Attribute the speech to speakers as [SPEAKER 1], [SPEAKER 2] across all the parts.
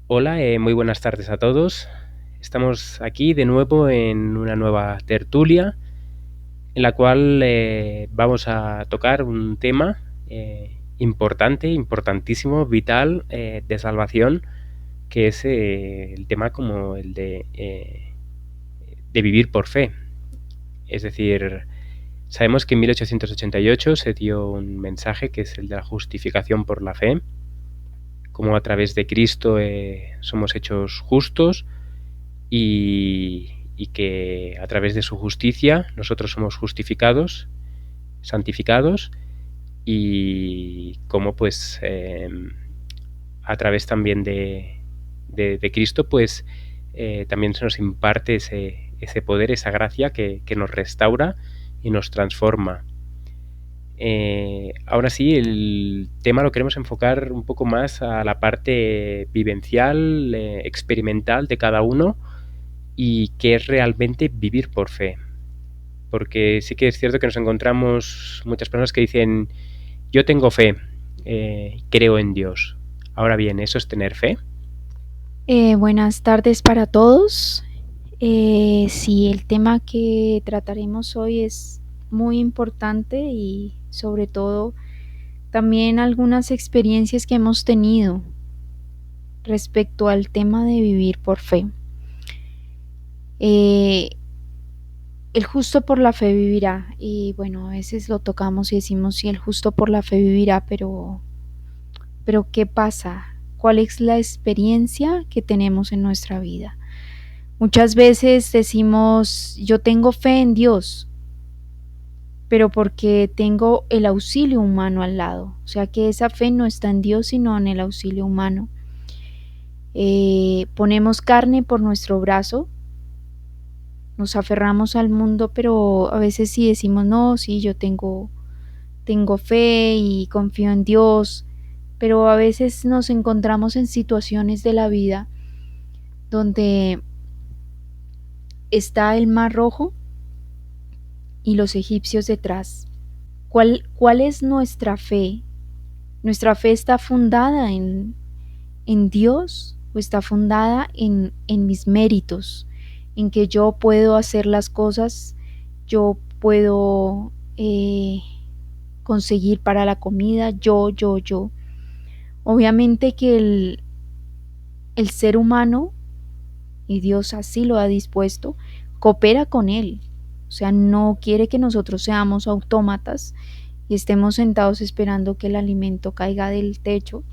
[SPEAKER 1] Hola, muy buenas tardes a todos. Estamos aquí de nuevo en una nueva tertulia en la cual vamos a tocar un tema importante, importantísimo, vital, de salvación, que es el tema como el de vivir por fe. Es decir, sabemos que en 1888 se dio un mensaje que es el de la justificación por la fe, como a través de Cristo somos hechos justos y que a través de su justicia nosotros somos justificados, santificados, y como pues a través también de Cristo pues también se nos imparte ese poder, esa gracia que nos restaura y nos transforma. Ahora sí, el tema lo queremos enfocar un poco más a la parte vivencial, experimental de cada uno, y qué es realmente vivir por fe. Porque sí que es cierto que nos encontramos muchas personas que dicen, yo tengo fe, creo en Dios. Ahora bien, ¿eso es tener fe?
[SPEAKER 2] Buenas tardes para todos. Sí, el tema que trataremos hoy es muy importante y sobre todo también algunas experiencias que hemos tenido respecto al tema de vivir por fe. Eh, el justo por la fe vivirá y bueno, a veces lo tocamos y decimos sí, el justo por la fe vivirá, pero ¿qué pasa? ¿Cuál es la experiencia que tenemos en nuestra vida? Muchas veces decimos, yo tengo fe en Dios, pero porque tengo el auxilio humano al lado. O sea que esa fe no está en Dios, sino en el auxilio humano. Ponemos carne por nuestro brazo, nos aferramos al mundo, pero a veces sí decimos, no, sí, yo tengo fe y confío en Dios, pero a veces nos encontramos en situaciones de la vida donde está el mar rojo y los egipcios detrás. ¿Cuál es nuestra fe? ¿Nuestra fe está fundada en Dios o está fundada en mis méritos? En que yo puedo hacer las cosas, yo puedo conseguir para la comida, yo. Obviamente que el ser humano, y Dios así lo ha dispuesto, coopera con él. O sea, no quiere que nosotros seamos autómatas y estemos sentados esperando que el alimento caiga del techo,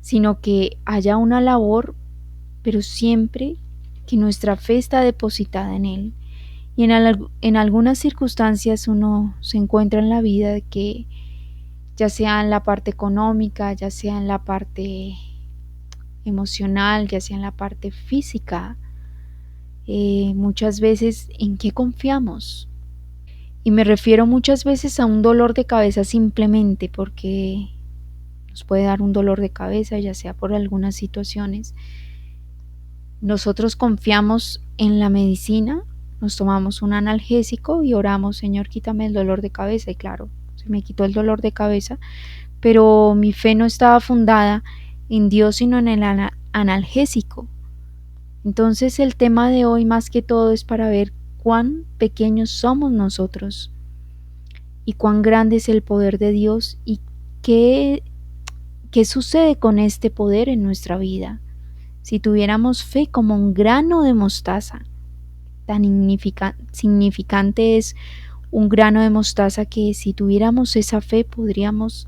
[SPEAKER 2] sino que haya una labor, pero siempre que nuestra fe está depositada en Él. Y en algunas circunstancias uno se encuentra en la vida de que ya sea en la parte económica, ya sea en la parte emocional, ya sea en la parte física, muchas veces en qué confiamos. Y me refiero muchas veces a un dolor de cabeza simplemente porque nos puede dar un dolor de cabeza, ya sea por algunas situaciones. Nosotros confiamos en la medicina, nos tomamos un analgésico y oramos, Señor, quítame el dolor de cabeza. Y claro, se me quitó el dolor de cabeza, pero mi fe no estaba fundada en Dios, sino en el analgésico. Entonces el tema de hoy más que todo es para ver cuán pequeños somos nosotros y cuán grande es el poder de Dios y qué, qué sucede con este poder en nuestra vida. Si tuviéramos fe como un grano de mostaza, tan significante es un grano de mostaza que si tuviéramos esa fe podríamos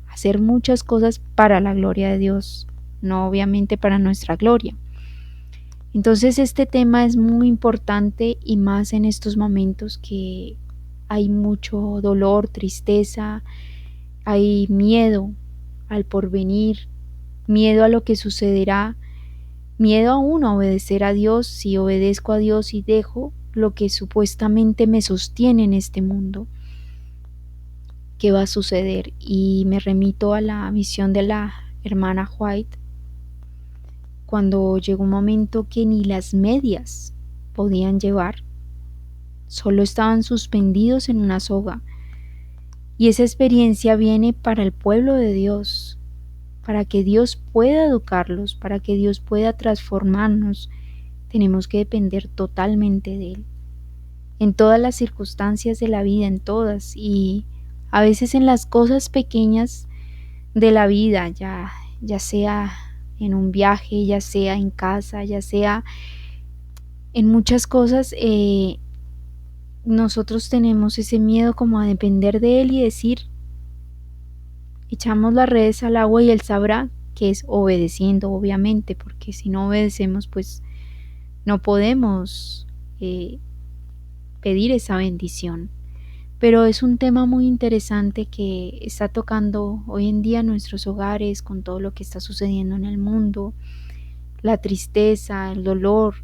[SPEAKER 2] hacer muchas cosas para la gloria de Dios, no obviamente para nuestra gloria. Entonces este tema es muy importante y más en estos momentos que hay mucho dolor, tristeza, hay miedo al porvenir, miedo a lo que sucederá, miedo aún a obedecer a Dios, si obedezco a Dios y dejo lo que supuestamente me sostiene en este mundo, ¿qué va a suceder? Y me remito a la visión de la hermana White, cuando llegó un momento que ni las medias podían llevar, solo estaban suspendidos en una soga. Y esa experiencia viene para el pueblo de Dios. para que Dios pueda educarlos, para que Dios pueda transformarnos, tenemos que depender totalmente de Él. En todas las circunstancias de la vida, en todas, y a veces en las cosas pequeñas de la vida, ya sea en un viaje, ya sea en casa, ya sea en muchas cosas, nosotros tenemos ese miedo como a depender de Él y decir, echamos las redes al agua y Él sabrá, que es obedeciendo, obviamente, porque si no obedecemos, pues no podemos pedir esa bendición. Pero es un tema muy interesante que está tocando hoy en día nuestros hogares con todo lo que está sucediendo en el mundo, la tristeza, el dolor,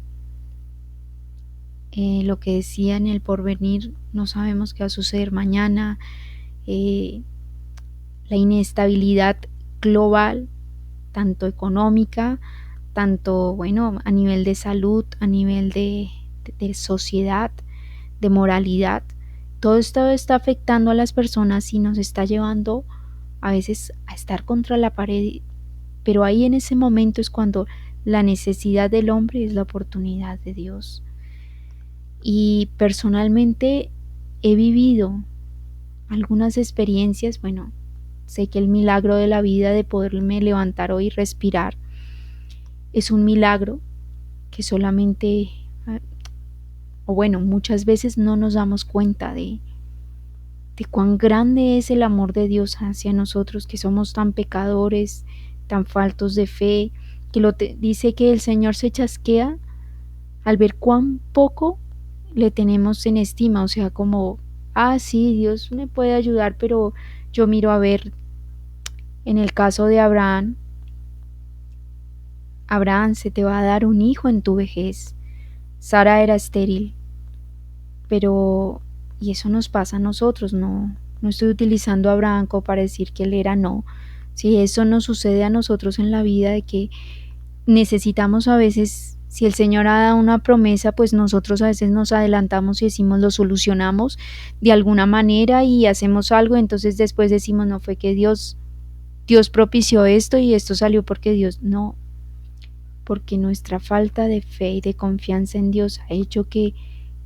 [SPEAKER 2] lo que decía en el porvenir, no sabemos qué va a suceder mañana, la inestabilidad global, tanto económica, tanto, bueno, a nivel de salud, a nivel de sociedad, de moralidad. Todo esto está afectando a las personas y nos está llevando a veces a estar contra la pared, pero ahí en ese momento es cuando la necesidad del hombre es la oportunidad de Dios. Y personalmente he vivido algunas experiencias, bueno, sé que el milagro de la vida de poderme levantar hoy y respirar es un milagro que solamente, o bueno, muchas veces no nos damos cuenta de cuán grande es el amor de Dios hacia nosotros, que somos tan pecadores, tan faltos de fe, que dice que el Señor se chasquea al ver cuán poco le tenemos en estima, o sea, como, sí, Dios me puede ayudar, pero yo miro a ver, en el caso de Abraham, Abraham, se te va a dar un hijo en tu vejez. Sara era estéril, pero, y eso nos pasa a nosotros, no estoy utilizando a Abraham como para decir que él era no. Si eso nos sucede a nosotros en la vida, de que necesitamos a veces, si el Señor ha dado una promesa, pues nosotros a veces nos adelantamos y decimos, lo solucionamos de alguna manera y hacemos algo, entonces después decimos, no fue que Dios propició esto y esto salió porque Dios, no, porque nuestra falta de fe y de confianza en Dios ha hecho que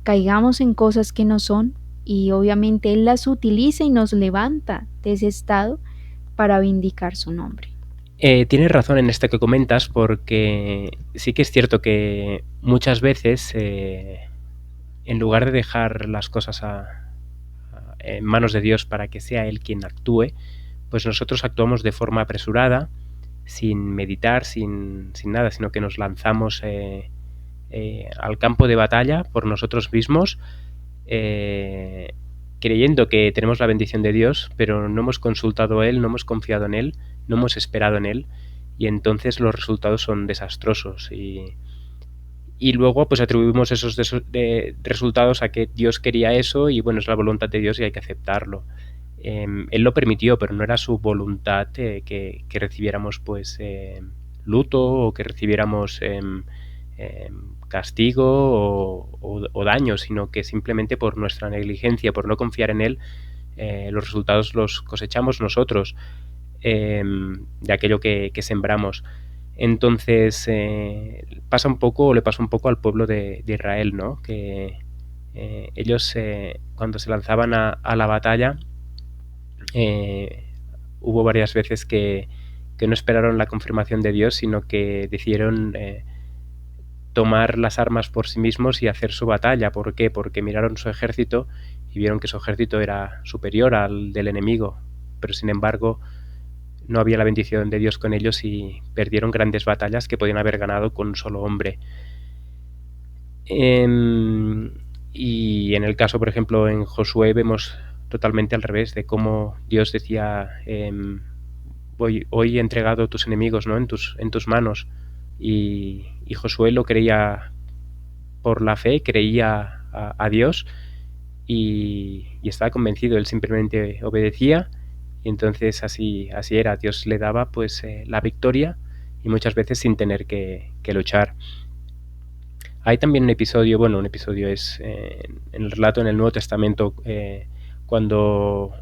[SPEAKER 2] caigamos en cosas que no son, y obviamente Él las utiliza y nos levanta de ese estado para vindicar su nombre.
[SPEAKER 1] Tienes razón en esto que comentas, porque sí que es cierto que muchas veces, en lugar de dejar las cosas en manos de Dios para que sea Él quien actúe, pues nosotros actuamos de forma apresurada, sin meditar, sin nada, sino que nos lanzamos al campo de batalla por nosotros mismos, creyendo que tenemos la bendición de Dios, pero no hemos consultado a Él, no hemos confiado en Él, no hemos esperado en Él, y entonces los resultados son desastrosos. Y luego pues atribuimos esos resultados a que Dios quería eso y bueno, es la voluntad de Dios y hay que aceptarlo. Él lo permitió, pero no era su voluntad que recibiéramos pues luto o que recibiéramos castigo o daño, sino que simplemente por nuestra negligencia, por no confiar en Él, los resultados los cosechamos nosotros de aquello que sembramos. Entonces pasa un poco, o le pasa un poco al pueblo de Israel, ¿no? Que ellos cuando se lanzaban a la batalla, hubo varias veces que no esperaron la confirmación de Dios, sino que decidieron tomar las armas por sí mismos y hacer su batalla. ¿Por qué? Porque miraron su ejército y vieron que su ejército era superior al del enemigo, pero sin embargo no había la bendición de Dios con ellos y perdieron grandes batallas que podían haber ganado con un solo hombre. Y en el caso, por ejemplo, en Josué vemos totalmente al revés, de cómo Dios decía, hoy he entregado tus enemigos, ¿no? en tus manos. Y Josué lo creía por la fe, creía a Dios y estaba convencido, él simplemente obedecía y entonces así era, Dios le daba pues la victoria y muchas veces sin tener que luchar. Hay también un episodio es en el relato en el Nuevo Testamento cuando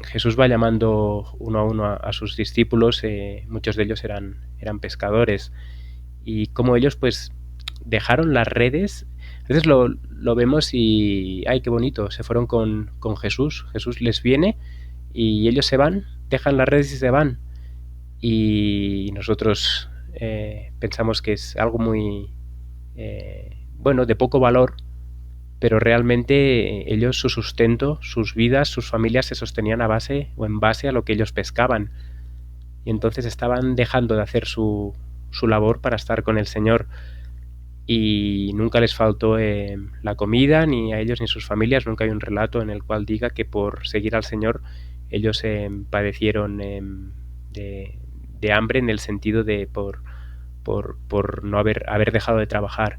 [SPEAKER 1] Jesús va llamando uno a uno a sus discípulos, muchos de ellos eran pescadores, y como ellos pues dejaron las redes. A veces lo vemos y ¡ay, qué bonito! Se fueron con Jesús. Jesús les viene y ellos se van, dejan las redes y se van. Y nosotros pensamos que es algo muy, bueno, de poco valor, pero realmente ellos, su sustento, sus vidas, sus familias se sostenían a base o en base a lo que ellos pescaban. Y entonces estaban dejando de hacer su labor para estar con el Señor. Y nunca les faltó la comida, ni a ellos ni a sus familias. Nunca hay un relato en el cual diga que por seguir al Señor ellos padecieron de hambre, en el sentido de por no haber dejado de trabajar.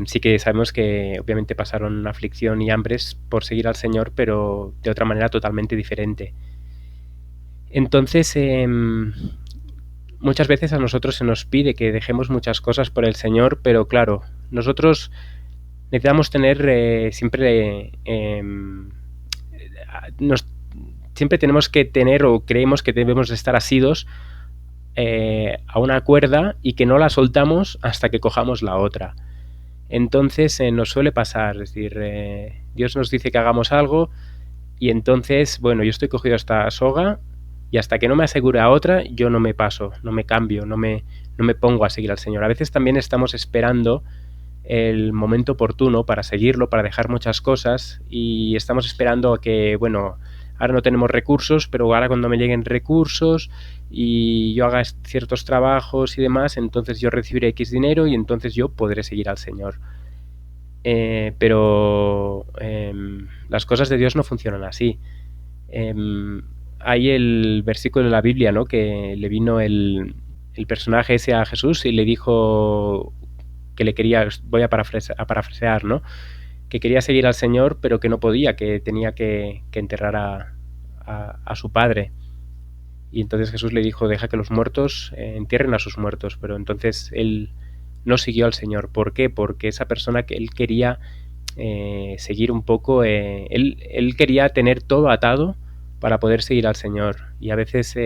[SPEAKER 1] Sí que sabemos que obviamente pasaron aflicción y hambres por seguir al Señor, pero de otra manera totalmente diferente. Entonces, muchas veces a nosotros se nos pide que dejemos muchas cosas por el Señor, pero claro, nosotros necesitamos tener siempre siempre tenemos que tener, o creemos que debemos estar asidos a una cuerda y que no la soltamos hasta que cojamos la otra. Entonces nos suele pasar, es decir, Dios nos dice que hagamos algo y entonces, bueno, yo estoy cogido a esta soga y hasta que no me asegure a otra, yo no me paso, no me cambio, no me pongo a seguir al Señor. A veces también estamos esperando el momento oportuno para seguirlo, para dejar muchas cosas, y estamos esperando a que, bueno, ahora no tenemos recursos, pero ahora cuando me lleguen recursos y yo haga ciertos trabajos y demás, entonces yo recibiré X dinero y entonces yo podré seguir al Señor. Pero las cosas de Dios no funcionan así. Hay el versículo de la Biblia, ¿no?, que le vino el personaje ese a Jesús y le dijo que le quería, voy a parafrasear, ¿no?, que quería seguir al Señor, pero que no podía, que tenía que enterrar a su padre. Y entonces Jesús le dijo, deja que los muertos entierren a sus muertos. Pero entonces él no siguió al Señor. ¿Por qué? Porque esa persona que él quería seguir un poco, él quería tener todo atado para poder seguir al Señor. Y a veces,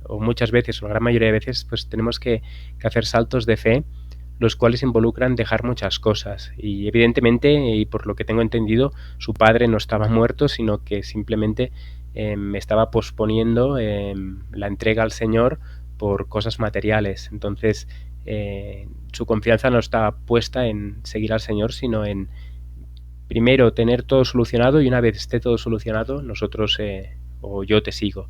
[SPEAKER 1] o muchas veces, o la gran mayoría de veces, pues tenemos que hacer saltos de fe, los cuales involucran dejar muchas cosas. Y evidentemente, y por lo que tengo entendido, su padre no estaba muerto, sino que simplemente estaba posponiendo la entrega al Señor por cosas materiales. Entonces, su confianza no está puesta en seguir al Señor, sino en primero tener todo solucionado, y una vez esté todo solucionado, nosotros o yo te sigo.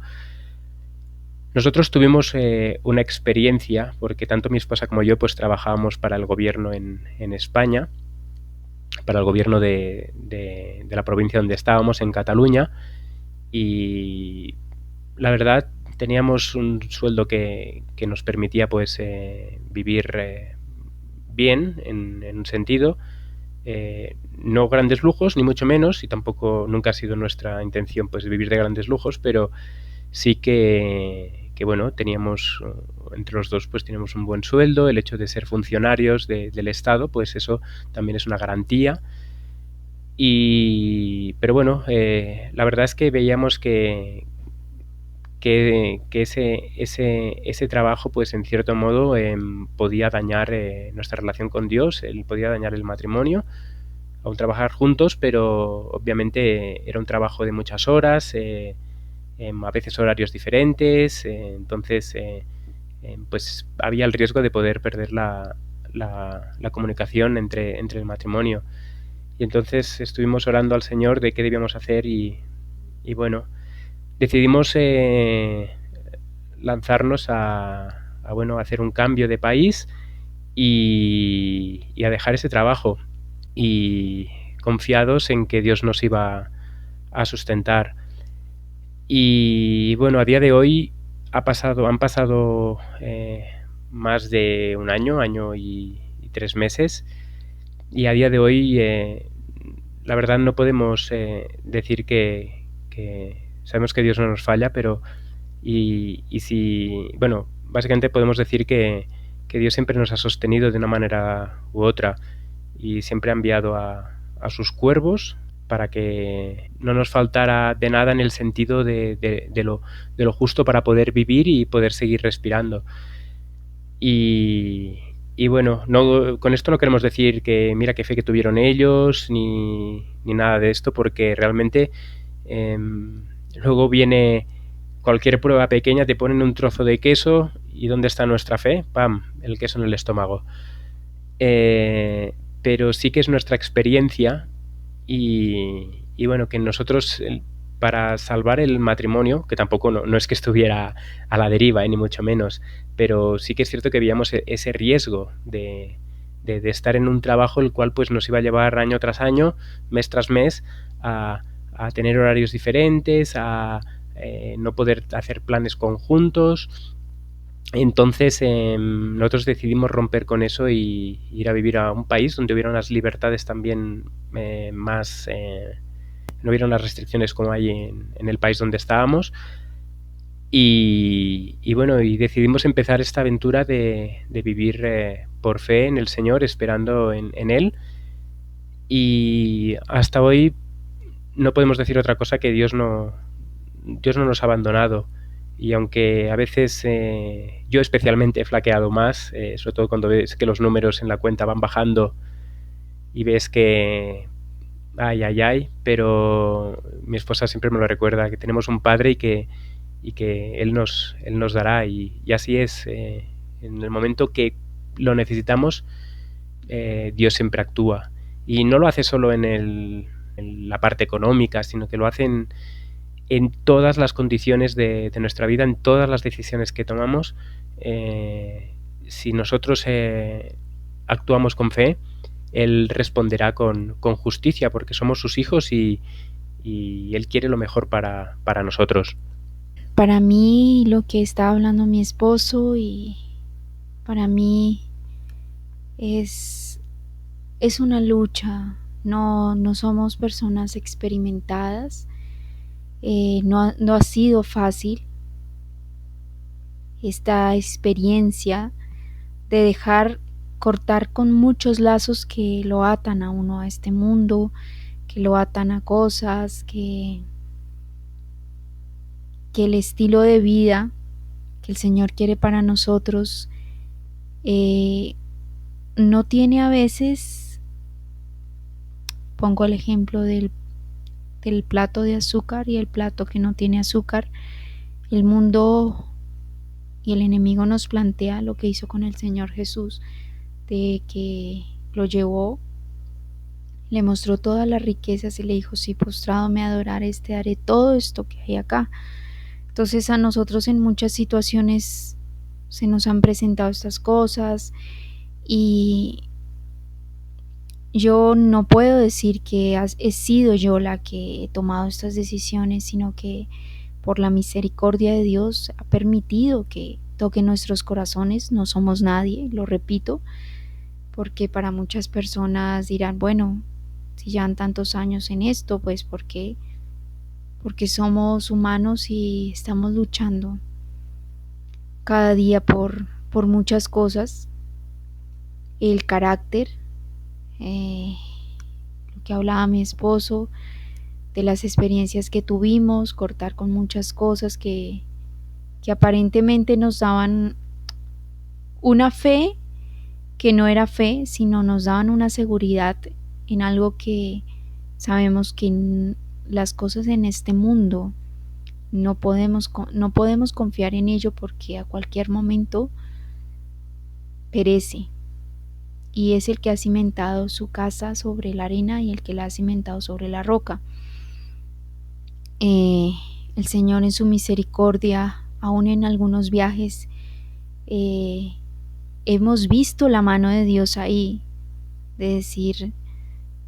[SPEAKER 1] Nosotros tuvimos una experiencia, porque tanto mi esposa como yo pues trabajábamos para el gobierno en España, para el gobierno de la provincia donde estábamos, en Cataluña, y la verdad teníamos un sueldo que nos permitía pues vivir bien en un sentido, no grandes lujos ni mucho menos, y tampoco nunca ha sido nuestra intención pues vivir de grandes lujos, pero sí que bueno, teníamos entre los dos pues teníamos un buen sueldo. El hecho de ser funcionarios del Estado, pues eso también es una garantía. Pero bueno, la verdad es que veíamos que ese trabajo pues en cierto modo podía dañar nuestra relación con Dios, podía dañar el matrimonio, aún trabajar juntos, pero obviamente era un trabajo de muchas horas, a veces horarios diferentes, entonces pues había el riesgo de poder perder la comunicación entre el matrimonio. Y entonces estuvimos orando al Señor de qué debíamos hacer, y bueno, decidimos lanzarnos a hacer un cambio de país y a dejar ese trabajo, y confiados en que Dios nos iba a sustentar. Y bueno, a día de hoy han pasado más de un año y 3 meses, y a día de hoy la verdad no podemos decir que sabemos que Dios no nos falla, pero y si, bueno, básicamente podemos decir que Dios siempre nos ha sostenido de una manera u otra, y siempre ha enviado a sus cuervos para que no nos faltara de nada en el sentido de lo justo para poder vivir y poder seguir respirando. Y bueno, no, con esto no queremos decir que mira qué fe que tuvieron ellos, ni nada de esto, porque realmente luego viene cualquier prueba pequeña, te ponen un trozo de queso y ¿dónde está nuestra fe? ¡Pam! El queso en el estómago. Pero sí que es nuestra experiencia y bueno, que nosotros para salvar el matrimonio, que tampoco no es que estuviera a la deriva, ni mucho menos, pero sí que es cierto que veíamos ese riesgo de estar en un trabajo el cual pues nos iba a llevar año tras año, mes tras mes, a tener horarios diferentes, a no poder hacer planes conjuntos. Entonces nosotros decidimos romper con eso y ir a vivir a un país donde hubiera unas libertades también más... no hubiera unas restricciones como hay en el país donde estábamos. Y bueno, y decidimos empezar esta aventura de vivir por fe en el Señor, esperando en Él. Y hasta hoy no podemos decir otra cosa que Dios no nos ha abandonado. Y aunque a veces yo especialmente he flaqueado más, sobre todo cuando ves que los números en la cuenta van bajando y ves que ay, pero mi esposa siempre me lo recuerda, que tenemos un padre y que él nos dará y así es. En el momento que lo necesitamos, Dios siempre actúa. Y no lo hace solo en la parte económica, sino que lo hace en todas las condiciones de nuestra vida, en todas las decisiones que tomamos. Si nosotros actuamos con fe, Él responderá con justicia, porque somos sus hijos y Él quiere lo mejor para nosotros.
[SPEAKER 2] Para mí, lo que está hablando mi esposo, y para mí es una lucha. No somos personas experimentadas. No ha sido fácil esta experiencia de dejar cortar con muchos lazos que lo atan a uno a este mundo, que lo atan a cosas, que el estilo de vida que el Señor quiere para nosotros no tiene a veces. Pongo el ejemplo del plato de azúcar y el plato que no tiene azúcar. El mundo y el enemigo nos plantea lo que hizo con el Señor Jesús, de que lo llevó, le mostró todas las riquezas y le dijo: si postrado me adorares, te daré todo esto que hay acá. Entonces a nosotros en muchas situaciones se nos han presentado estas cosas y yo no puedo decir que he sido yo la que he tomado estas decisiones, sino que por la misericordia de Dios ha permitido que toque nuestros corazones. No somos nadie, lo repito, porque para muchas personas dirán: bueno, si llevan tantos años en esto, pues ¿por qué? Porque somos humanos y estamos luchando cada día por muchas cosas. El carácter, lo que hablaba mi esposo, de las experiencias que tuvimos, cortar con muchas cosas que aparentemente nos daban una fe que no era fe, sino nos daban una seguridad en algo que sabemos que las cosas en este mundo no podemos confiar en ello, porque a cualquier momento perece. Y es el que ha cimentado su casa sobre la arena y el que la ha cimentado sobre la roca. El Señor en su misericordia, aún en algunos viajes, hemos visto la mano de Dios ahí, de decir,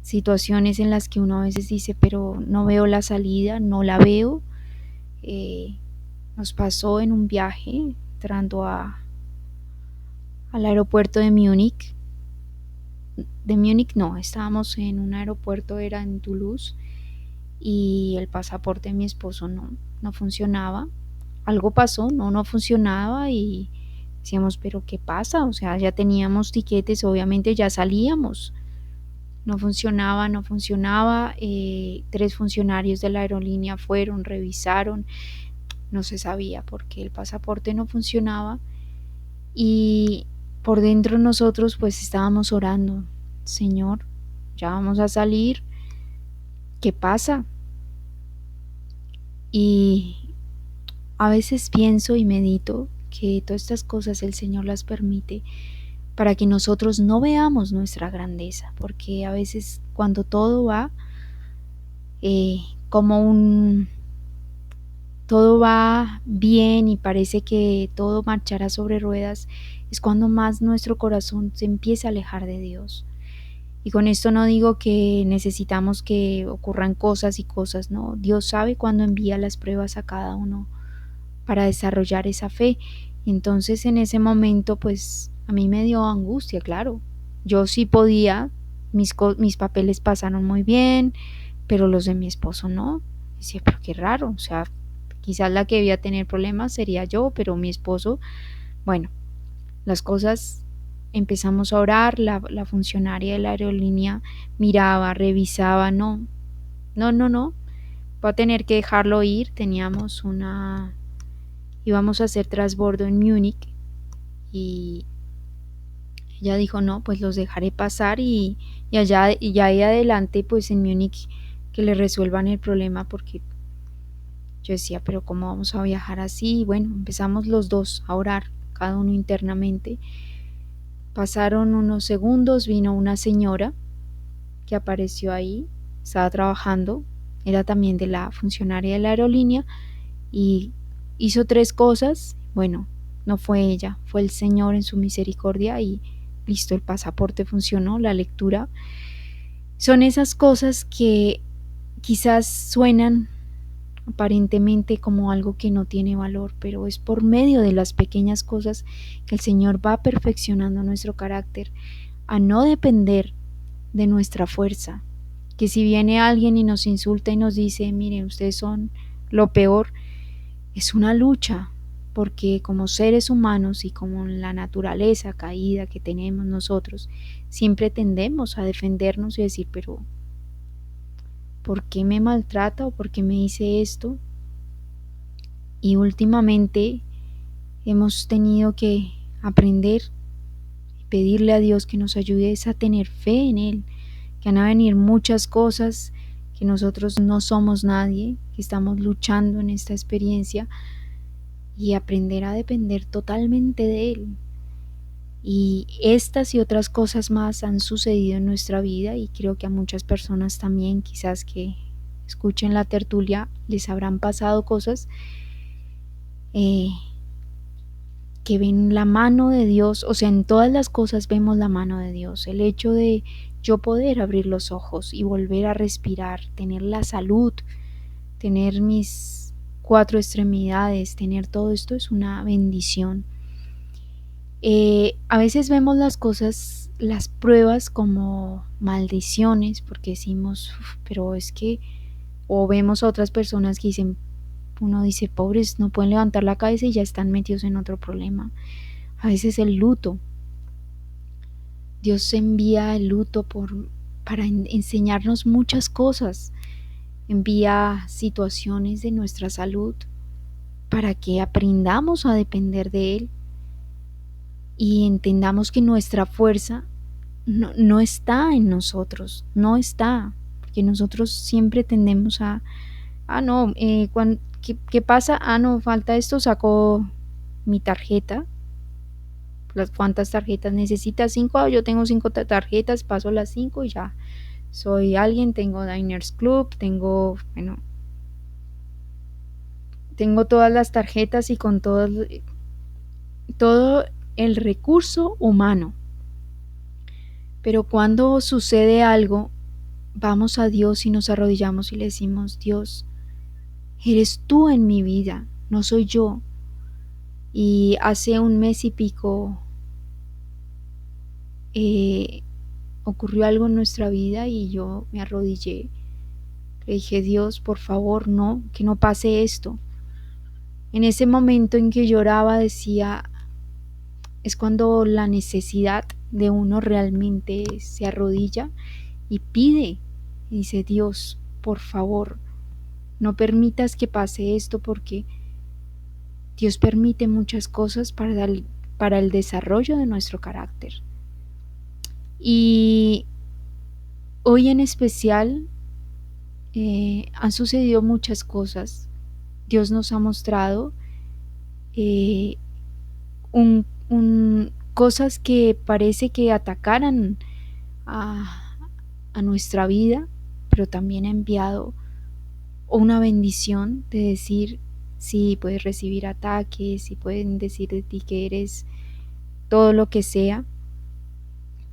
[SPEAKER 2] situaciones en las que uno a veces dice: pero no veo la salida, no la veo. Nos pasó en un viaje entrando al aeropuerto de Múnich. Estábamos en un aeropuerto, era en Toulouse, y el pasaporte de mi esposo no funcionaba. Algo pasó, no funcionaba, y decíamos: pero ¿qué pasa? O sea, ya teníamos tiquetes, obviamente ya salíamos. no funcionaba, no funcionaba. 3 funcionarios de la aerolínea fueron, revisaron, no se sabía por qué el pasaporte no funcionaba. Y por dentro nosotros pues estábamos orando, Señor, ya vamos a salir, ¿qué pasa? Y a veces pienso y medito que todas estas cosas el Señor las permite para que nosotros no veamos nuestra grandeza, porque a veces cuando todo va como todo va bien y parece que todo marchará sobre ruedas, es cuando más nuestro corazón se empieza a alejar de Dios. Y con esto no digo que necesitamos que ocurran cosas y cosas, no. Dios sabe cuándo envía las pruebas a cada uno para desarrollar esa fe. Entonces en ese momento pues a mí me dio angustia, claro. Yo sí podía, mis papeles pasaron muy bien, pero los de mi esposo no. Decía, pero qué raro, o sea, quizás la que debía tener problemas sería yo, pero mi esposo, bueno, las cosas empezamos a orar, la funcionaria de la aerolínea miraba, revisaba, no, voy a tener que dejarlo ir, íbamos a hacer transbordo en Múnich y ella dijo, no, pues los dejaré pasar y allá y ya ahí adelante, pues en Múnich que le resuelvan el problema porque yo decía, pero ¿cómo vamos a viajar así? Y bueno, empezamos los dos a orar, cada uno internamente. Pasaron unos segundos, vino una señora que apareció ahí, estaba trabajando, era también de la funcionaria de la aerolínea y hizo 3 cosas. Bueno, no fue ella, fue el Señor en su misericordia y listo, el pasaporte funcionó, la lectura. Son esas cosas que quizás suenan aparentemente como algo que no tiene valor, pero es por medio de las pequeñas cosas que el Señor va perfeccionando nuestro carácter, a no depender de nuestra fuerza, que si viene alguien y nos insulta y nos dice, miren, ustedes son lo peor, es una lucha, porque como seres humanos y como la naturaleza caída que tenemos nosotros, siempre tendemos a defendernos y decir, pero ¿por qué me maltrata o por qué me dice esto? Y últimamente hemos tenido que aprender y pedirle a Dios que nos ayude a tener fe en Él, que van a venir muchas cosas, que nosotros no somos nadie, que estamos luchando en esta experiencia y aprender a depender totalmente de Él. Y estas y otras cosas más han sucedido en nuestra vida y creo que a muchas personas también, quizás que escuchen la tertulia, les habrán pasado cosas que ven la mano de Dios, o sea, en todas las cosas vemos la mano de Dios. El hecho de yo poder abrir los ojos y volver a respirar, tener la salud, tener mis 4 extremidades, tener todo esto es una bendición. A veces vemos las cosas, las pruebas como maldiciones, porque decimos, pero es que, o vemos a otras personas que dicen, uno dice, pobres, no pueden levantar la cabeza y ya están metidos en otro problema. A veces el luto. Dios envía el luto para enseñarnos muchas cosas. Envía situaciones de nuestra salud para que aprendamos a depender de Él y entendamos que nuestra fuerza no está en nosotros, no está, porque nosotros siempre tendemos a, no, ¿qué pasa? No, falta esto, saco mi tarjeta. Las cuántas tarjetas necesitas, 5, yo tengo 5 tarjetas, paso las 5 y ya soy alguien, tengo Diners Club, tengo todas las tarjetas y con todo el recurso humano. Pero cuando sucede algo, vamos a Dios y nos arrodillamos y le decimos, Dios, eres tú en mi vida, no soy yo. Y hace un mes y pico ocurrió algo en nuestra vida y yo me arrodillé. Le dije, Dios, por favor, no, que no pase esto. En ese momento en que lloraba decía, es cuando la necesidad de uno realmente se arrodilla y pide. Y dice: Dios, por favor, no permitas que pase esto, porque Dios permite muchas cosas para el desarrollo de nuestro carácter. Y hoy en especial han sucedido muchas cosas. Dios nos ha mostrado eh, cosas que parece que atacaran a nuestra vida, pero también ha enviado una bendición de decir: sí, puedes recibir ataques, sí pueden decir de ti que eres todo lo que sea,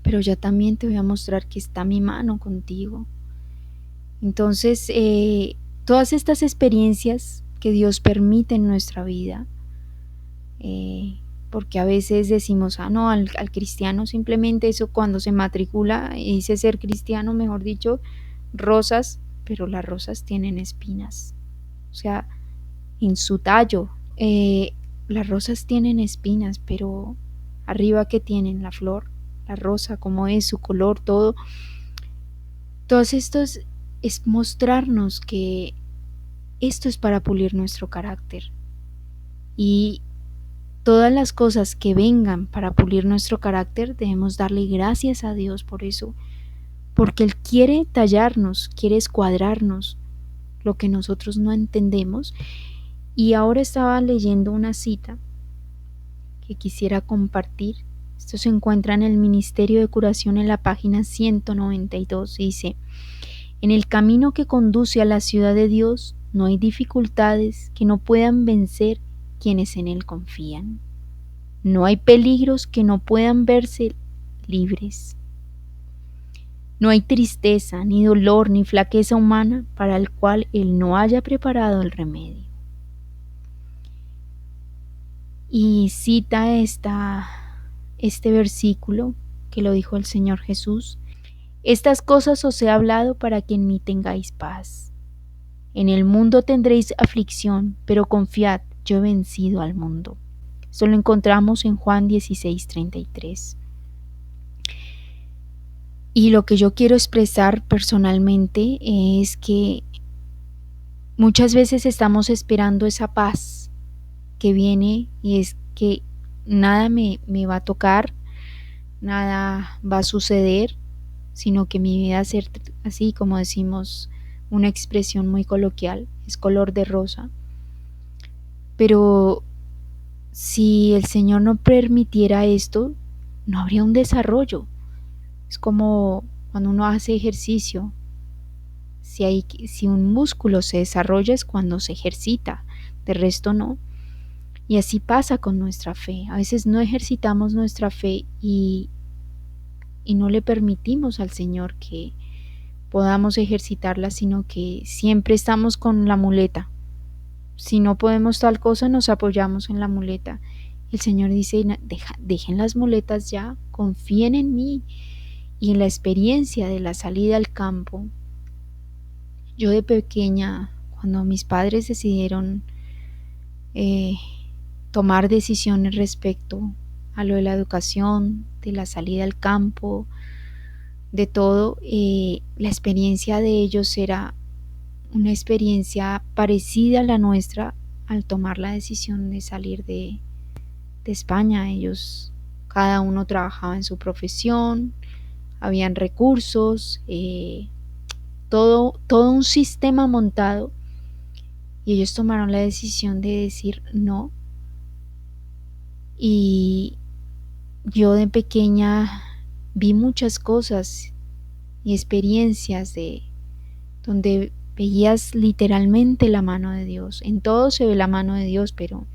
[SPEAKER 2] pero ya también te voy a mostrar que está mi mano contigo. Entonces, todas estas experiencias que Dios permite en nuestra vida, porque a veces decimos: no, al cristiano simplemente eso, cuando se matricula y dice ser cristiano, mejor dicho, rosas, pero las rosas tienen espinas. O sea, en su tallo, las rosas tienen espinas, pero arriba, ¿qué tienen? La flor, la rosa, cómo es su color, todo esto es mostrarnos que esto es para pulir nuestro carácter. Y todas las cosas que vengan para pulir nuestro carácter, debemos darle gracias a Dios por eso, porque Él quiere tallarnos, quiere escuadrarnos lo que nosotros no entendemos. Y ahora estaba leyendo una cita que quisiera compartir. Esto se encuentra en el Ministerio de Curación en la página 192. Dice: en el camino que conduce a la ciudad de Dios no hay dificultades que no puedan vencer quienes en Él confían. No hay peligros que no puedan verse libres. No hay tristeza, ni dolor, ni flaqueza humana para el cual Él no haya preparado el remedio. Y cita este versículo que lo dijo el Señor Jesús: estas cosas os he hablado para que en mí tengáis paz. En el mundo tendréis aflicción, pero confiad, yo he vencido al mundo. Esto lo encontramos en Juan 16:33. Y lo que yo quiero expresar personalmente es que muchas veces estamos esperando esa paz que viene, y es que nada me va a tocar, nada va a suceder, sino que mi vida va a ser, así como decimos, una expresión muy coloquial, es color de rosa. Pero si el Señor no permitiera esto, no habría un desarrollo. Es como cuando uno hace ejercicio. Si un músculo se desarrolla es cuando se ejercita, de resto no. Y así pasa con nuestra fe. A veces no ejercitamos nuestra fe y no le permitimos al Señor que podamos ejercitarla, sino que siempre estamos con la muleta. Si no podemos tal cosa, nos apoyamos en la muleta. El Señor dice: dejen las muletas ya, confíen en mí. Y en la experiencia de la salida al campo, yo de pequeña, cuando mis padres decidieron tomar decisiones respecto a lo de la educación, de la salida al campo, de todo, la experiencia de ellos era una experiencia parecida a la nuestra al tomar la decisión de salir de España. Ellos, cada uno trabajaba en su profesión, habían recursos, todo un sistema montado, y ellos tomaron la decisión de decir no. Y yo de pequeña vi muchas cosas y experiencias donde veías literalmente la mano de Dios. En todo se ve la mano de Dios, pero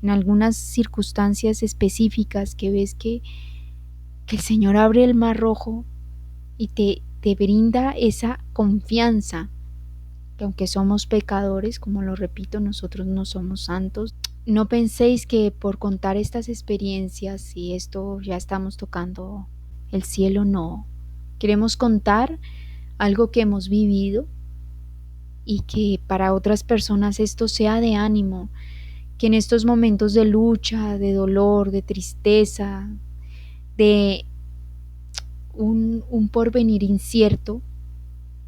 [SPEAKER 2] en algunas circunstancias específicas que ves que el Señor abre el mar rojo y te brinda esa confianza, que aunque somos pecadores, como lo repito, nosotros no somos santos. No penséis que por contar estas experiencias y esto ya estamos tocando el cielo, no. Queremos contar algo que hemos vivido y que para otras personas esto sea de ánimo, que en estos momentos de lucha, de dolor, de tristeza, de un porvenir incierto,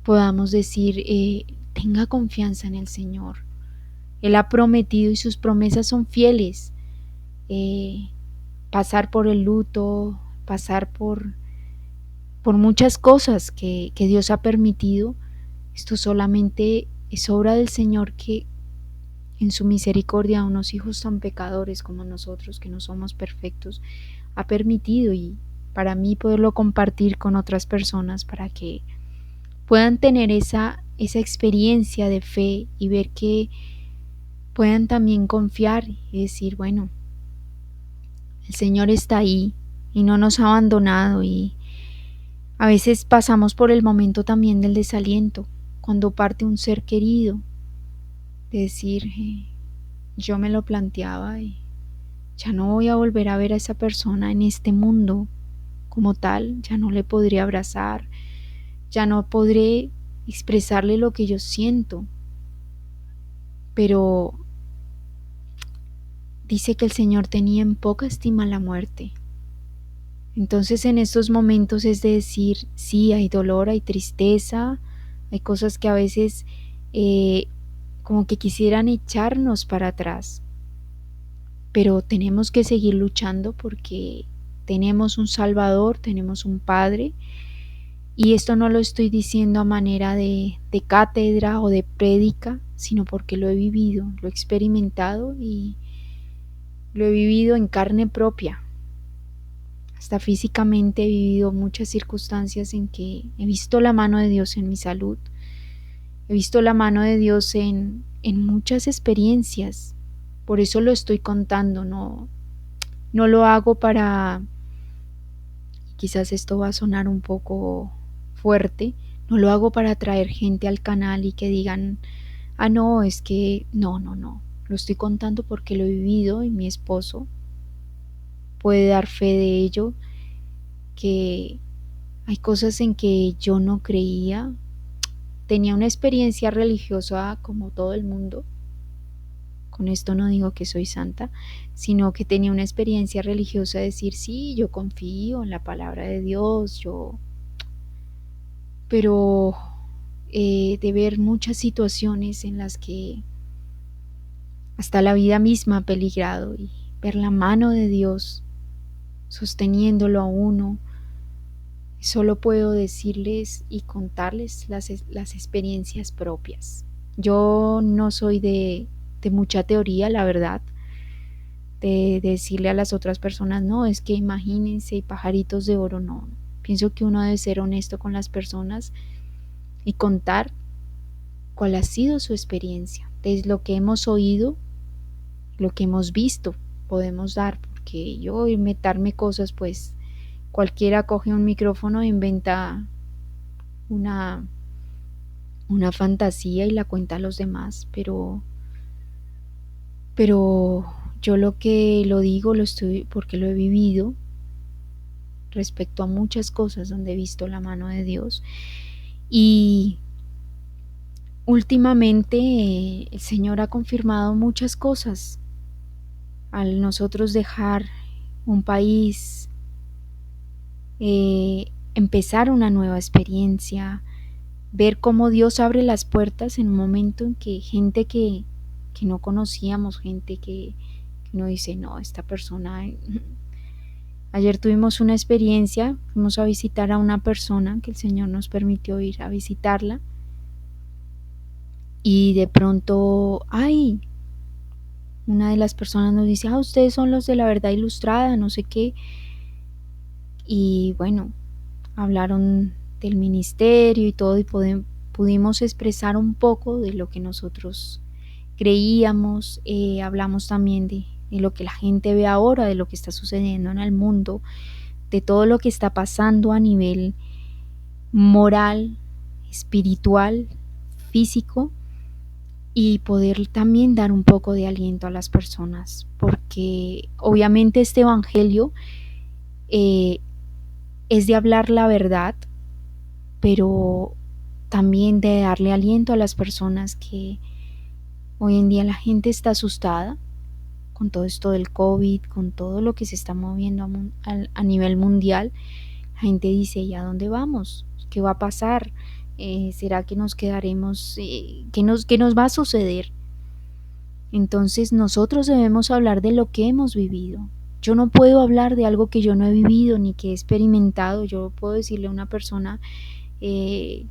[SPEAKER 2] podamos decir, tenga confianza en el Señor. Él ha prometido y sus promesas son fieles. Pasar por el luto, pasar por muchas cosas que Dios ha permitido, esto solamente es obra del Señor, que en su misericordia a unos hijos tan pecadores como nosotros, que no somos perfectos, ha permitido, y para mí poderlo compartir con otras personas para que puedan tener esa experiencia de fe y ver que puedan también confiar y decir, bueno, el Señor está ahí y no nos ha abandonado. Y a veces pasamos por el momento también del desaliento, cuando parte un ser querido, de decir, yo me lo planteaba y ya no voy a volver a ver a esa persona en este mundo como tal, ya no le podré abrazar, ya no podré expresarle lo que yo siento. Pero dice que el Señor tenía en poca estima la muerte. Entonces en estos momentos es de decir, sí, hay dolor, hay tristeza, hay cosas que a veces como que quisieran echarnos para atrás, pero tenemos que seguir luchando porque tenemos un Salvador, tenemos un Padre. Y esto no lo estoy diciendo a manera de cátedra o de prédica, sino porque lo he vivido, lo he experimentado y lo he vivido en carne propia. Hasta físicamente he vivido muchas circunstancias en que he visto la mano de Dios en mi salud. He visto la mano de Dios en muchas experiencias. Por eso lo estoy contando, no lo hago para, quizás esto va a sonar un poco fuerte, no lo hago para traer gente al canal y que digan, ah, no, es que no, lo estoy contando porque lo he vivido y mi esposo puede dar fe de ello, que hay cosas en que yo no creía. Tenía una experiencia religiosa como todo el mundo. Con esto no digo que soy santa, sino que tenía una experiencia religiosa de decir, sí, yo confío en la palabra de Dios, pero de ver muchas situaciones en las que hasta la vida misma ha peligrado, y ver la mano de Dios sosteniéndolo a uno. Solo puedo decirles y contarles las experiencias propias. Yo no soy de mucha teoría, la verdad, de decirle a las otras personas, no, es que imagínense pajaritos de oro, no. Pienso que uno debe ser honesto con las personas y contar cuál ha sido su experiencia. Desde lo que hemos oído, lo que hemos visto, podemos dar, porque yo inventarme cosas, pues cualquiera coge un micrófono e inventa una fantasía y la cuenta a los demás, pero yo lo que lo digo lo estoy porque lo he vivido respecto a muchas cosas donde he visto la mano de Dios. Y últimamente el Señor ha confirmado muchas cosas al nosotros dejar un país, empezar una nueva experiencia, ver cómo Dios abre las puertas en un momento en que gente que no conocíamos, gente que uno dice, no, esta persona. Ayer tuvimos una experiencia, fuimos a visitar a una persona que el Señor nos permitió ir a visitarla, y de pronto, una de las personas nos dice, ustedes son los de la verdad ilustrada, no sé qué. Y bueno, hablaron del ministerio y todo, y pudimos expresar un poco de lo que nosotros creíamos. Hablamos también de lo que la gente ve ahora, de lo que está sucediendo en el mundo, de todo lo que está pasando a nivel moral, espiritual, físico, y poder también dar un poco de aliento a las personas, porque obviamente este evangelio es de hablar la verdad, pero también de darle aliento a las personas, que hoy en día la gente está asustada con todo esto del COVID, con todo lo que se está moviendo a nivel mundial. La la gente dice, ¿y a dónde vamos? ¿Qué va a pasar? ¿Será que nos quedaremos? ¿Qué nos va a suceder? Entonces nosotros debemos hablar de lo que hemos vivido. Yo no puedo hablar de algo que yo no he vivido ni que he experimentado. Yo puedo decirle a una persona, eh,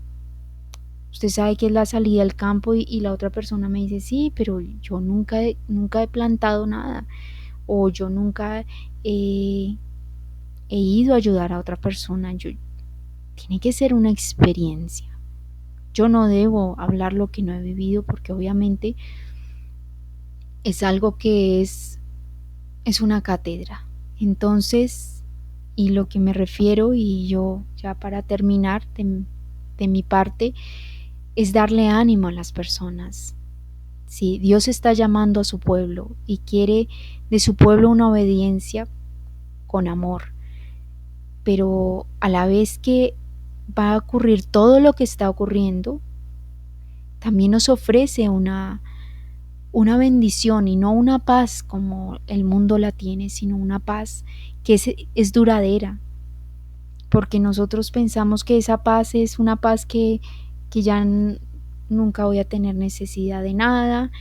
[SPEAKER 2] usted sabe que es la salida al campo y la otra persona me dice, sí, pero yo nunca he plantado nada o yo nunca he, he ido a ayudar a otra persona. Tiene que ser una experiencia. Yo no debo hablar lo que no he vivido porque obviamente es algo que es una cátedra. Entonces, y lo que me refiero, y yo ya para terminar de mi parte, es darle ánimo a las personas. Si Dios está llamando a su pueblo y quiere de su pueblo una obediencia con amor, pero a la vez que va a ocurrir todo lo que está ocurriendo, también nos ofrece una bendición y no una paz como el mundo la tiene, sino una paz que es duradera, porque nosotros pensamos que esa paz es una paz que ya nunca voy a tener necesidad de nada,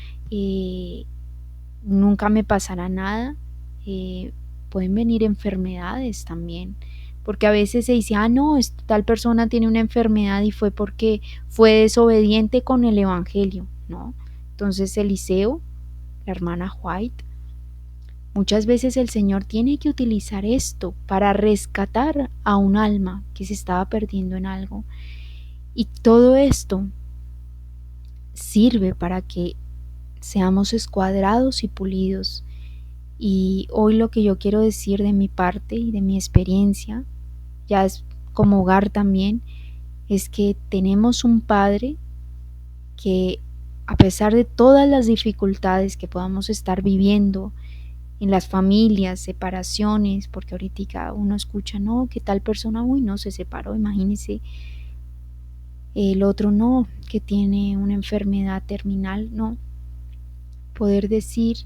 [SPEAKER 2] nunca me pasará nada. Pueden venir enfermedades también, porque a veces se dice, no, tal persona tiene una enfermedad y fue porque fue desobediente con el evangelio, ¿no? Entonces Eliseo, la hermana White, muchas veces el Señor tiene que utilizar esto para rescatar a un alma que se estaba perdiendo en algo. Y todo esto sirve para que seamos escuadrados y pulidos. Y hoy lo que yo quiero decir de mi parte y de mi experiencia, ya es como hogar también, es que tenemos un Padre que a pesar de todas las dificultades que podamos estar viviendo en las familias, separaciones, porque ahorita uno escucha, no, que tal persona, uy, no, se separó, imagínese, el otro no, que tiene una enfermedad terminal, no. Poder decir,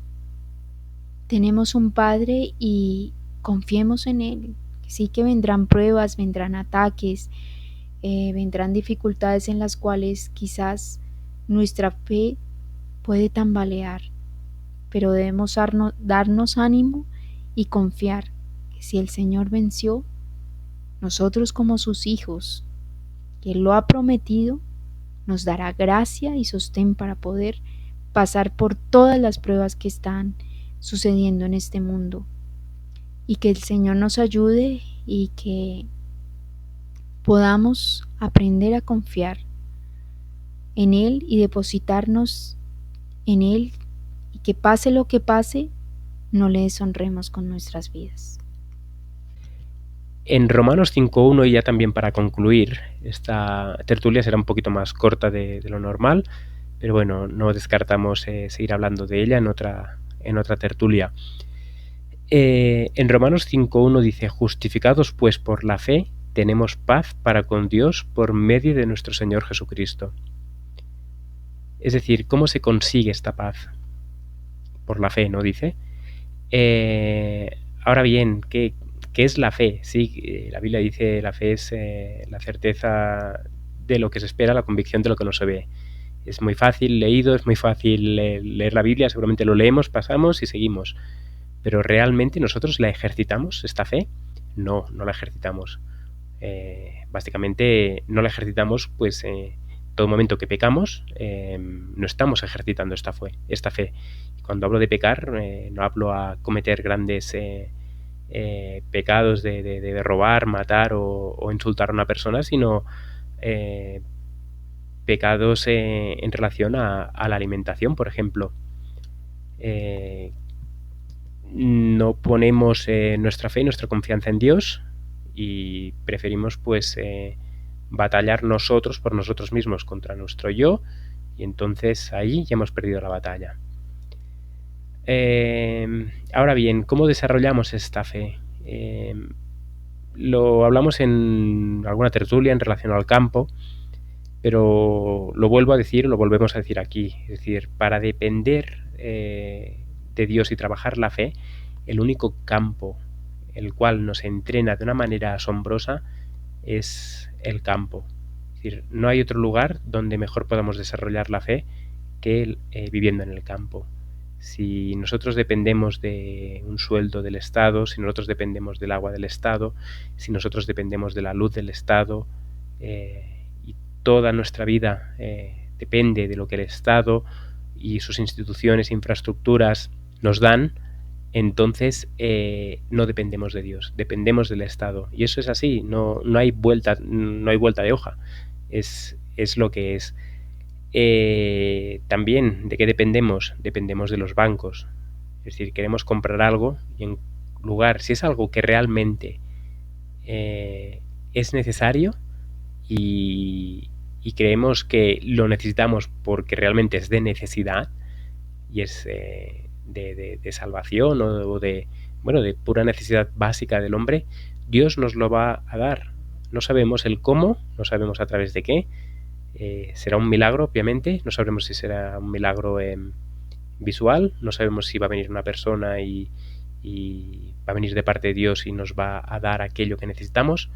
[SPEAKER 2] tenemos un Padre y confiemos en Él. Sí que vendrán pruebas, vendrán ataques, vendrán dificultades en las cuales quizás nuestra fe puede tambalear, pero debemos darnos ánimo y confiar que si el Señor venció, nosotros como sus hijos, que Él lo ha prometido, nos dará gracia y sostén para poder pasar por todas las pruebas que están sucediendo en este mundo. Y que el Señor nos ayude y que podamos aprender a confiar en Él y depositarnos en Él, y que pase lo que pase, no le deshonremos con nuestras vidas.
[SPEAKER 1] En Romanos 5.1, y ya también para concluir, esta tertulia será un poquito más corta de lo normal, pero bueno, no descartamos seguir hablando de ella en otra tertulia. En Romanos 5.1 dice, justificados pues por la fe, tenemos paz para con Dios por medio de nuestro Señor Jesucristo. Es decir, ¿cómo se consigue esta paz? Por la fe, ¿no? Dice. Ahora bien, ¿qué es la fe? Sí, la Biblia dice la fe es la certeza de lo que se espera, la convicción de lo que no se ve. Es muy fácil leído, es muy fácil leer la Biblia, seguramente lo leemos, pasamos y seguimos. Pero ¿realmente nosotros la ejercitamos, esta fe? No, no la ejercitamos. Básicamente no la ejercitamos, pues todo momento que pecamos no estamos ejercitando esta fe. Cuando hablo de pecar, no hablo a cometer grandes pecados de robar, matar o insultar a una persona, sino pecados en relación a la alimentación, por ejemplo. No ponemos nuestra fe y nuestra confianza en Dios y preferimos pues batallar nosotros por nosotros mismos contra nuestro yo, y entonces ahí ya hemos perdido la batalla. Ahora bien, ¿cómo desarrollamos esta fe? Lo hablamos en alguna tertulia en relación al campo, pero lo vuelvo a decir, lo volvemos a decir aquí. Es decir, para depender de Dios y trabajar la fe, el único campo el cual nos entrena de una manera asombrosa, es el campo. Es decir, no hay otro lugar donde mejor podamos desarrollar la fe que viviendo en el campo. Si nosotros dependemos de un sueldo del Estado, si nosotros dependemos del agua del Estado, si nosotros dependemos de la luz del Estado, y toda nuestra vida depende de lo que el Estado y sus instituciones e infraestructuras nos dan, entonces no dependemos de Dios, dependemos del Estado. Y eso es así, no hay vuelta de hoja, es lo que es. También, ¿de qué dependemos? Dependemos de los bancos. Es decir, queremos comprar algo y en lugar, si es algo que realmente es necesario y creemos que lo necesitamos porque realmente es de necesidad y es de salvación o de pura necesidad básica del hombre, Dios nos lo va a dar. No sabemos el cómo, no sabemos a través de qué. Será un milagro, obviamente. No sabremos si será un milagro visual, no sabemos si va a venir una persona y va a venir de parte de Dios y nos va a dar aquello que necesitamos.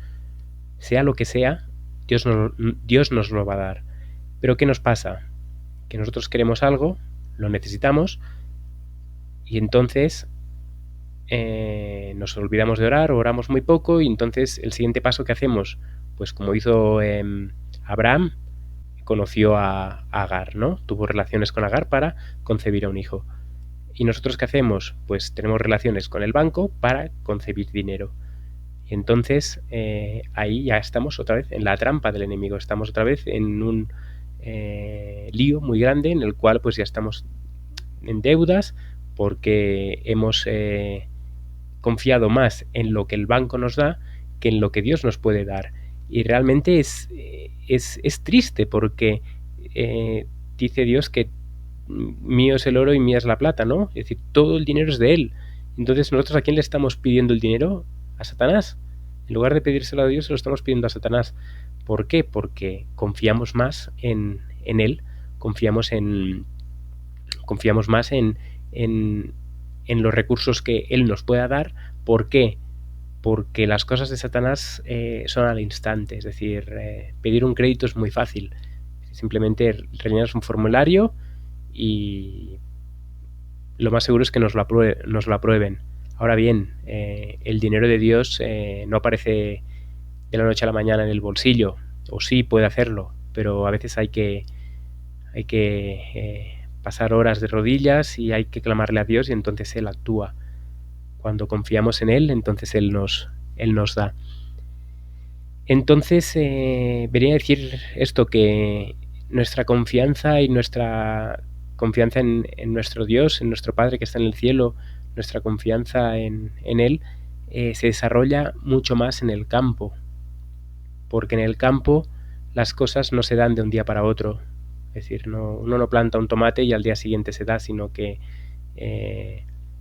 [SPEAKER 1] Sea lo que sea, Dios nos lo va a dar. Pero ¿qué nos pasa? Que nosotros queremos algo, lo necesitamos y entonces nos olvidamos de orar, oramos muy poco y entonces el siguiente paso que hacemos, pues como hizo Abraham, conoció a Agar, ¿no? Tuvo relaciones con Agar para concebir a un hijo. ¿Y nosotros qué hacemos? Pues tenemos relaciones con el banco para concebir dinero. Y entonces ahí ya estamos otra vez en la trampa del enemigo, estamos otra vez en un lío muy grande en el cual pues ya estamos en deudas porque hemos confiado más en lo que el banco nos da que en lo que Dios nos puede dar. Y realmente es triste porque dice Dios que mío es el oro y mía es la plata, ¿no? Es decir, todo el dinero es de Él. Entonces, ¿nosotros a quién le estamos pidiendo el dinero? ¿A Satanás? En lugar de pedírselo a Dios, se lo estamos pidiendo a Satanás. ¿Por qué? Porque confiamos más en Él, confiamos más en los recursos que Él nos pueda dar. ¿Por qué? Porque las cosas de Satanás son al instante, es decir, pedir un crédito es muy fácil. Simplemente rellenas un formulario y lo más seguro es que nos lo aprueben. Ahora bien, el dinero de Dios no aparece de la noche a la mañana en el bolsillo, o sí puede hacerlo, pero a veces hay que pasar horas de rodillas y hay que clamarle a Dios y entonces Él actúa. Cuando confiamos en Él, entonces Él nos da. Entonces, venía a decir esto, que nuestra confianza y nuestra confianza en nuestro Dios, en nuestro Padre que está en el cielo, nuestra confianza en Él, se desarrolla mucho más en el campo, porque en el campo las cosas no se dan de un día para otro. Es decir, uno no planta un tomate y al día siguiente se da, sino que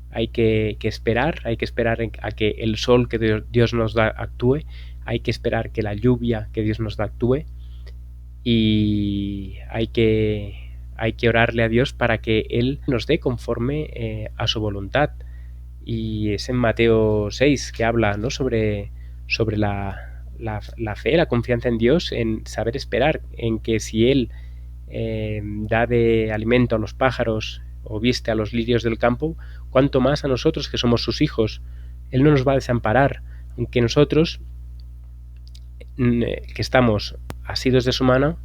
[SPEAKER 1] hay que esperar a que el sol que Dios nos da actúe, hay que esperar que la lluvia que Dios nos da actúe y hay que orarle a Dios para que Él nos dé conforme a su voluntad. Y es en Mateo 6 que habla, ¿no?, sobre la fe, la confianza en Dios, en saber esperar, en que si Él da de alimento a los pájaros o viste a los lirios del campo, cuanto más a nosotros que somos sus hijos. Él no nos va a desamparar, aunque nosotros, que estamos asidos de su mano,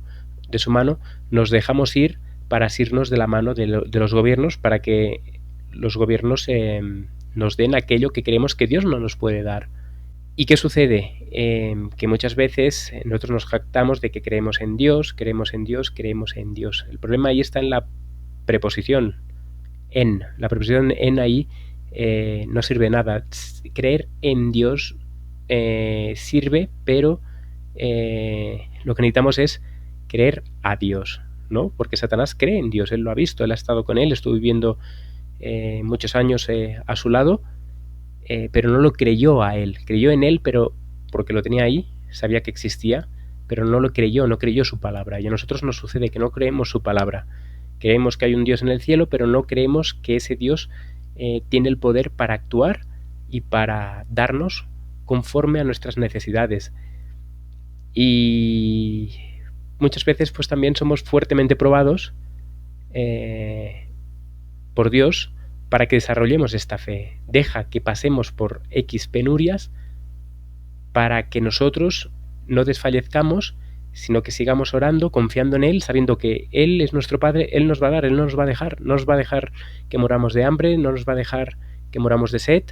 [SPEAKER 1] nos dejamos ir para asirnos de la mano de los gobiernos, para que los gobiernos nos den aquello que creemos que Dios no nos puede dar. ¿Y qué sucede? Que muchas veces nosotros nos jactamos de que creemos en Dios. El problema ahí está en la preposición en. La preposición en ahí no sirve de nada. Creer en Dios sirve, pero lo que necesitamos es creer a Dios, ¿no? Porque Satanás cree en Dios, él lo ha visto, él ha estado con él, estuvo viviendo muchos años a su lado, pero no lo creyó a él. Creyó en él, pero porque lo tenía ahí, sabía que existía, pero no creyó su palabra. Y a nosotros nos sucede que no creemos su palabra. Creemos que hay un Dios en el cielo, pero no creemos que ese Dios tiene el poder para actuar y para darnos conforme a nuestras necesidades. Y muchas veces pues también somos fuertemente probados por Dios para que desarrollemos esta fe. Deja que pasemos por X penurias para que nosotros no desfallezcamos, sino que sigamos orando, confiando en Él, sabiendo que Él es nuestro Padre, Él nos va a dar, Él no nos va a dejar, no nos va a dejar que moramos de hambre, no nos va a dejar que moramos de sed,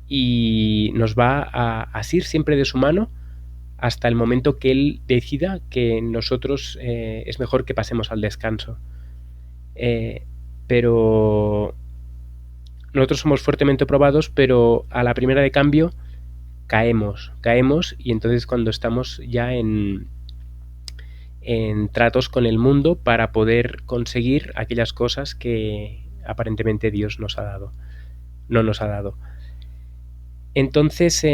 [SPEAKER 1] y nos va a asir siempre de su mano hasta el momento que Él decida que nosotros es mejor que pasemos al descanso. Pero nosotros somos fuertemente probados, pero a la primera de cambio caemos y entonces cuando estamos ya en tratos con el mundo para poder conseguir aquellas cosas que aparentemente Dios no nos ha dado. Entonces,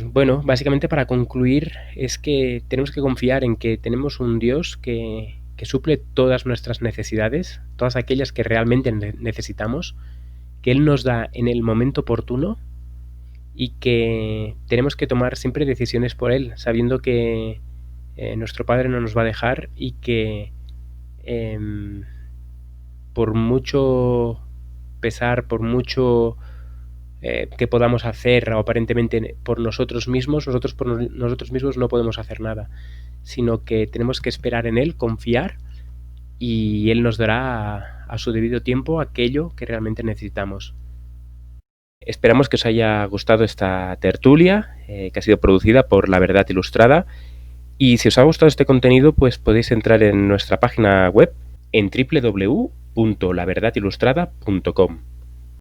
[SPEAKER 1] bueno, básicamente para concluir es que tenemos que confiar en que tenemos un Dios que suple todas nuestras necesidades, todas aquellas que realmente necesitamos, que Él nos da en el momento oportuno y que tenemos que tomar siempre decisiones por Él, sabiendo que nuestro Padre no nos va a dejar y que por mucho pesar, por mucho que podamos hacer o aparentemente por nosotros mismos, nosotros mismos no podemos hacer nada, sino que tenemos que esperar en Él, confiar, y Él nos dará a su debido tiempo aquello que realmente necesitamos. Esperamos que os haya gustado esta tertulia que ha sido producida por La Verdad Ilustrada, y si os ha gustado este contenido pues podéis entrar en nuestra página web en www.laverdadilustrada.com.